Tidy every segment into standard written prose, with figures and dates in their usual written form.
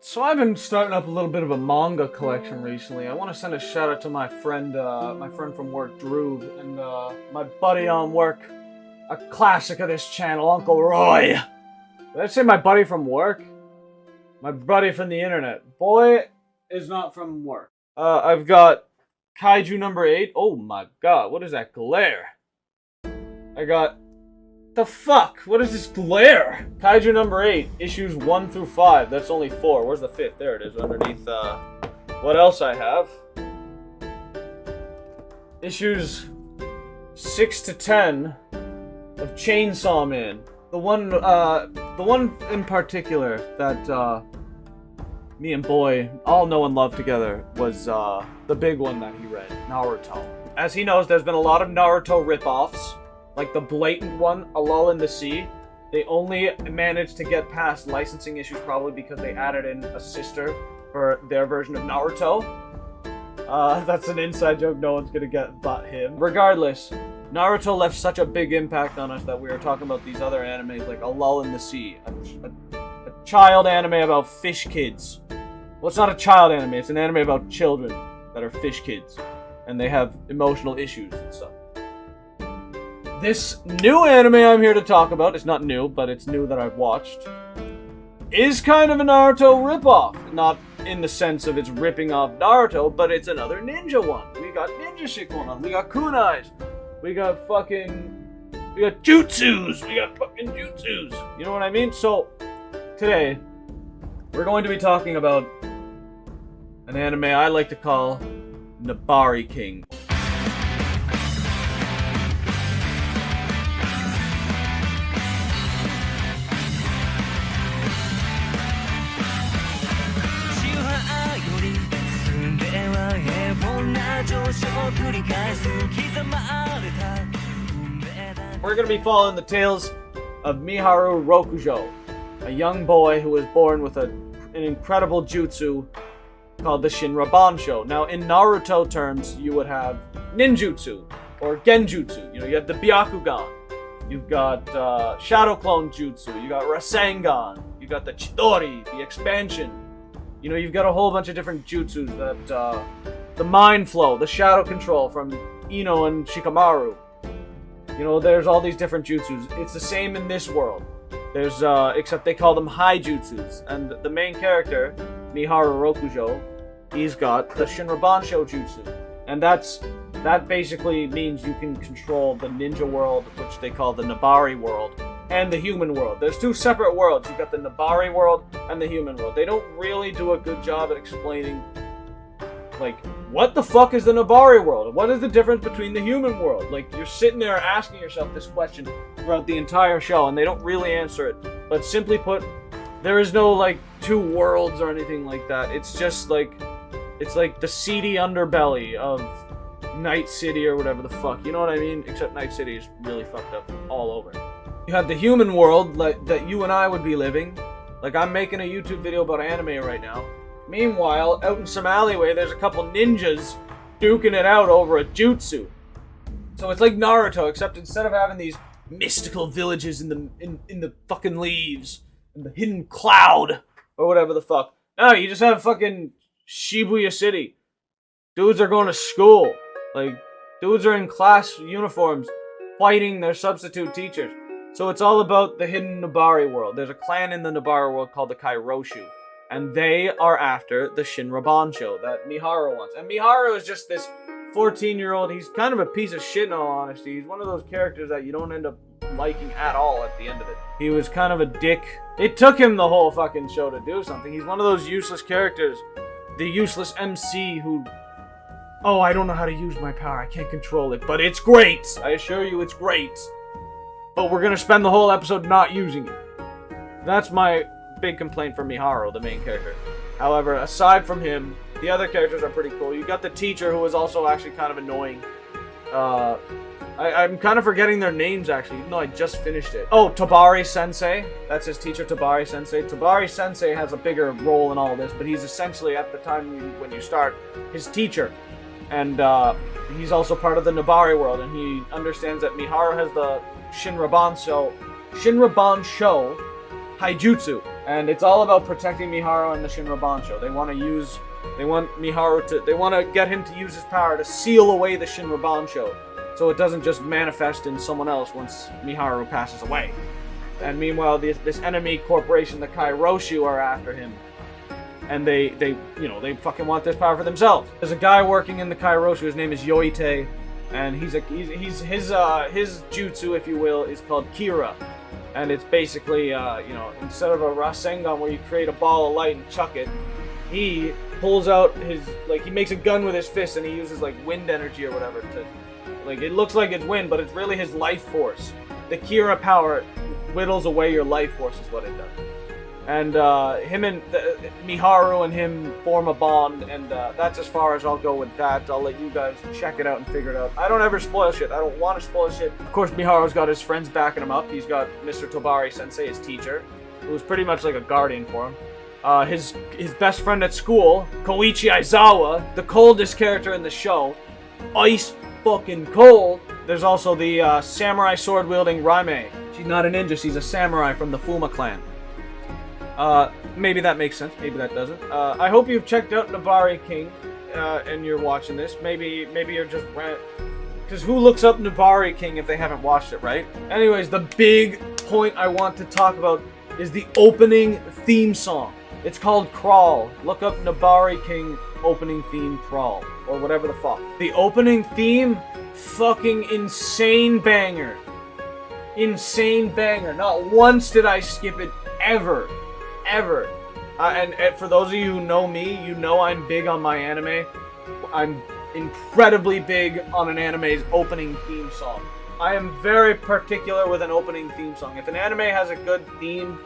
So I've been starting up a little bit of a manga collection recently. I want to send a shout out to my friend from work, Drew, and my buddy on work, a classic of this channel, Uncle Roy. Did I say my buddy from work? My buddy from the internet. Boy is not from work. I've got Kaiju number 8. Oh my god, what is that glare? I got... The fuck? What is this glare? Kaiju number 8, issues 1 through 5. That's only 4. Where's the 5th? There it is, underneath, what else I have? Issues 6 to 10 of Chainsaw Man. The one in particular that, me and Boy all know and love together was, the big one that he read, Naruto. As he knows, there's been a lot of Naruto rip-offs. Like the blatant one, A Lull in the Sea. They only managed to get past licensing issues probably because they added in a sister for their version of Naruto. That's an inside joke, no one's gonna get but him. Regardless, Naruto left such a big impact on us that we were talking about these other animes like A Lull in the Sea. A child anime about fish kids. Well, it's not a child anime, it's an anime about children that are fish kids. And they have emotional issues and stuff. This new anime I'm here to talk about, it's not new, but it's new that I've watched, is kind of a Naruto ripoff. Not in the sense of it's ripping off Naruto, but it's another ninja one. We got ninja shit going on. We got kunais. We got jutsus. We got fucking jutsus. You know what I mean? So, today, we're going to be talking about an anime I like to call Nabari King. We're going to be following the tales of Miharu Rokujo, a young boy who was born with an incredible jutsu called the Shinra-Bansho. Now, in Naruto terms, you would have ninjutsu or genjutsu. You know, you have the Byakugan. You've got Shadow Clone Jutsu. You got Rasengan. You got the Chidori, the expansion. You know, you've got a whole bunch of different jutsus that, the Mind Flow, the Shadow Control from Ino and Shikamaru. You know, there's all these different jutsus. It's the same in this world. There's, except they call them high jutsus. And the main character, Miharu Rokujo, he's got the Shinra-Bansho jutsu. And that basically means you can control the ninja world, which they call the Nabari world, and the human world. There's two separate worlds. You've got the Nabari world and the human world. They don't really do a good job at explaining, like, what the fuck is the Nabari world? What is the difference between the human world? Like, you're sitting there asking yourself this question throughout the entire show, and they don't really answer it. But simply put, there is no, like, two worlds or anything like that. It's just, like, it's like the seedy underbelly of Night City or whatever the fuck. You know what I mean? Except Night City is really fucked up all over. You have the human world that you and I would be living. Like, I'm making a YouTube video about anime right now. Meanwhile, out in some alleyway, there's a couple ninjas duking it out over a jutsu. So it's like Naruto, except instead of having these mystical villages in the fucking leaves, and the hidden cloud, or whatever the fuck. No, you just have fucking Shibuya City. Dudes are going to school. Like, dudes are in class uniforms, fighting their substitute teachers. So it's all about the hidden Nabari world. There's a clan in the Nabari world called the Kairoshu. And they are after the Shinra-Bansho that Miharu wants. And Miharu is just this 14-year-old. He's kind of a piece of shit in all honesty. He's one of those characters that you don't end up liking at all at the end of it. He was kind of a dick. It took him the whole fucking show to do something. He's one of those useless characters. The useless MC who... Oh, I don't know how to use my power. I can't control it. But it's great. I assure you it's great. But we're gonna spend the whole episode not using it. That's my big complaint for Miharu, the main character. However, aside from him, the other characters are pretty cool. You got the teacher, who is also actually kind of annoying. I'm kind of forgetting their names, actually, even though I just finished it. Oh, Tabari Sensei. That's his teacher, Tabari Sensei. Tabari Sensei has a bigger role in all this, but he's essentially, at the time when you start, his teacher. And he's also part of the Nabari world, and he understands that Miharu has the Shinra-Bansho Haijutsu. And it's all about protecting Miharu and the Shinra Bansho. They want to get him to use his power to seal away the Shinra Bansho, so it doesn't just manifest in someone else once Miharu passes away. And meanwhile, this enemy corporation, the Kairoshu, are after him. And they fucking want this power for themselves. There's a guy working in the Kairoshu, his name is Yoite, and his jutsu, if you will, is called Kira. And it's basically, instead of a Rasengan where you create a ball of light and chuck it, he pulls out he makes a gun with his fist and he uses, wind energy or whatever to, it looks like it's wind, but it's really his life force. The Kira power whittles away your life force is what it does. And Miharu and him form a bond, and that's as far as I'll go with that. I'll let you guys check it out and figure it out. I don't ever spoil shit. I don't want to spoil shit. Of course, Miharu's got his friends backing him up. He's got Mr. Tobari Sensei, his teacher, who's pretty much like a guardian for him. His best friend at school, Koichi Aizawa, the coldest character in the show. Ice fucking cold. There's also the samurai sword-wielding Raime. She's not a ninja, she's a samurai from the Fuma clan. Maybe that makes sense, maybe that doesn't. I hope you've checked out Nabari King, and you're watching this. Maybe you're just because who looks up Nabari King if they haven't watched it, right? Anyways, the big point I want to talk about is the opening theme song. It's called Crawl. Look up Nabari King opening theme Crawl, or whatever the fuck. The opening theme, fucking insane banger. Insane banger. Not once did I skip it, ever. And for those of you who know me, you know I'm big on my anime. I'm incredibly big on an anime's opening theme song. I am very particular with an opening theme song. If an anime has a good theme,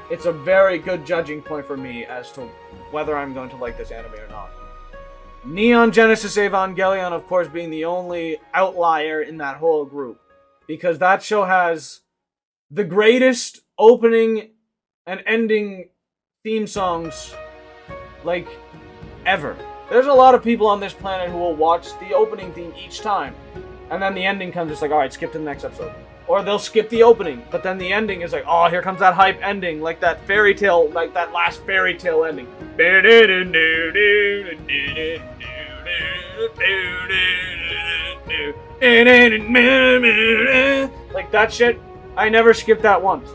it's a very good judging point for me as to whether I'm going to like this anime or not. Neon Genesis Evangelion, of course, being the only outlier in that whole group. Because that show has the greatest opening and ending theme songs, ever. There's a lot of people on this planet who will watch the opening theme each time, and then the ending comes just alright, skip to the next episode. Or they'll skip the opening, but then the ending is oh, here comes that hype ending, like that fairy tale, like that last fairy tale ending. Like that shit, I never skipped that once.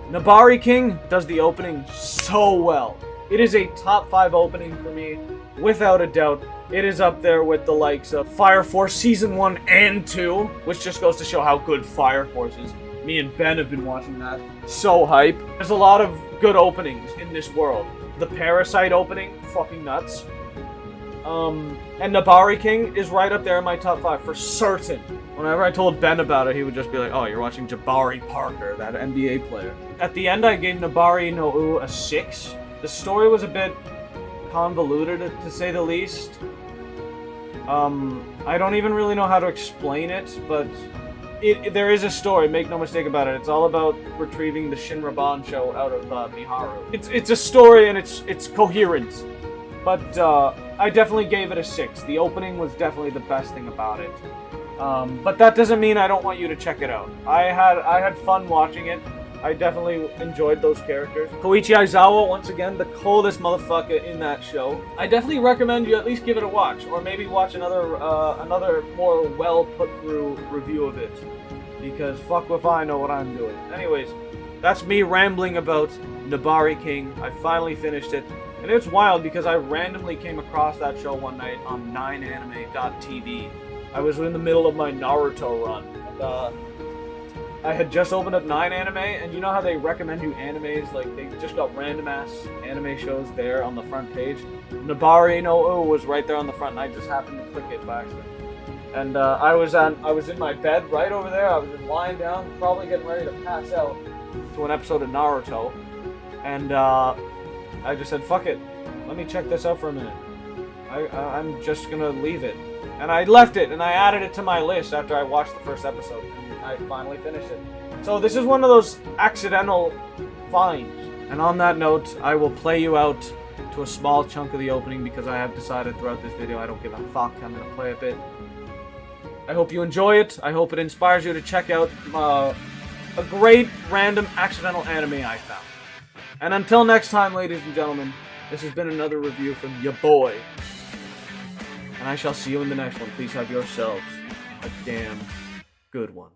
Nabari King does the opening so well. It is a top 5 opening for me, without a doubt. It is up there with the likes of Fire Force Season 1 and 2, which just goes to show how good Fire Force is. Me and Ben have been watching that. So hype. There's a lot of good openings in this world. The Parasite opening, fucking nuts. And Nabari King is right up there in my top 5 for certain. Whenever I told Ben about it, he would just be like, oh, you're watching Jabari Parker, that NBA player. At the end, I gave Nabari No Ou a 6. The story was a bit convoluted, to say the least. I don't even really know how to explain it, but there is a story, make no mistake about it. It's all about retrieving the Shinra Bansho out of Miharu. It's a story and it's coherent, but I definitely gave it a 6. The opening was definitely the best thing about it. But that doesn't mean I don't want you to check it out. I had fun watching it. I definitely enjoyed those characters. Koichi Aizawa, once again, the coldest motherfucker in that show. I definitely recommend you at least give it a watch, or maybe watch another more well put through review of it, because fuck if I know what I'm doing. Anyways, that's me rambling about Nabari King. I finally finished it, and it's wild because I randomly came across that show one night on 9anime.tv. I was in the middle of my Naruto run, and I had just opened up 9anime, and you know how they recommend you animes? Like, they just got random-ass anime shows there on the front page. Nabari No Ou was right there on the front, and I just happened to click it by accident. And I was in my bed right over there. I was just lying down, probably getting ready to pass out to an episode of Naruto. And I just said, fuck it, let me check this out for a minute. I'm just gonna leave it. And I left it, and I added it to my list after I watched the first episode. I finally finished it. So this is one of those accidental finds. And on that note, I will play you out to a small chunk of the opening because I have decided throughout this video I don't give a fuck. I'm going to play a bit. I hope you enjoy it. I hope it inspires you to check out a great random accidental anime I found. And until next time, ladies and gentlemen, this has been another review from your boy. And I shall see you in the next one. Please have yourselves a damn good one.